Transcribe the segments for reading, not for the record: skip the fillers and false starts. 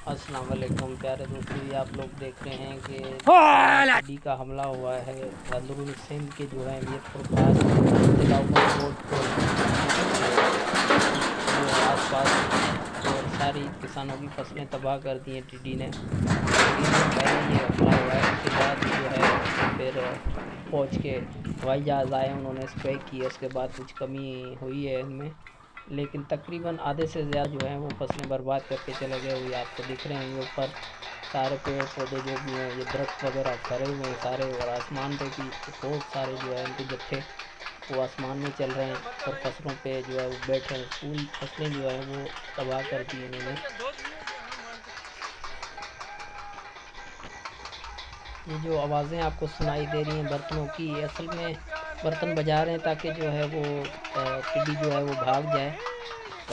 अस्सलाम वालेकुम प्यारे दोस्तों, ये आप लोग देख रहे हैं कि टिड्डी का हमला हुआ है अंदरूनी सिंध के जो है मीरपुर खास जिला उमरकोट को जो है आसपास और सारी किसानों की फसलें तबाह कर दी हैं टिड्डी ने। 3 दिन पहले ये हमला हुआ है, उसके बाद जो है फिर फौज के हवाई जहाज़ आए, उन्होंने स्ट्राइक की है। उसके बाद कुछ कमी हुई है इनमें, लेकिन तकरीबन आधे से ज़्यादा जो है वो फसलें बर्बाद करके चले गए। हुए आपको दिख रहे होंगे ऊपर सारे पेड़ पौधे जो भी हैं, ये दरख्त वगैरह खड़े हुए हैं सारे, और आसमान पे भी बहुत सारे जो है इनके जत्थे वो आसमान में चल रहे हैं और फसलों पे जो है वो बैठे हैं। पूरी फसलें जो है वो तबाह कर दी इन्होंने। ये जो आवाज़ें आपको सुनाई दे रही हैं बर्तनों की, असल में बर्तन बजा रहे हैं ताकि जो है वो टिड्डी जो है वो भाग जाए।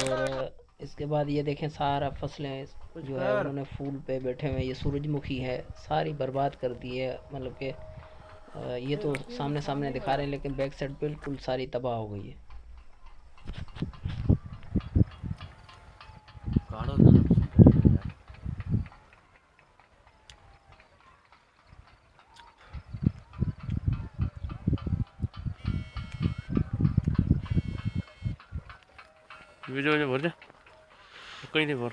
और इसके बाद ये देखें सारा फसलें जो है उन्होंने फूल पे बैठे हुए हैं। ये सूरजमुखी है, सारी बर्बाद कर दी है। मतलब कि ये तो सामने सामने दिखा रहे हैं, लेकिन बैक साइड बिल्कुल सारी तबाह हो गई है। वीडियो भर जा कहीं नहीं भर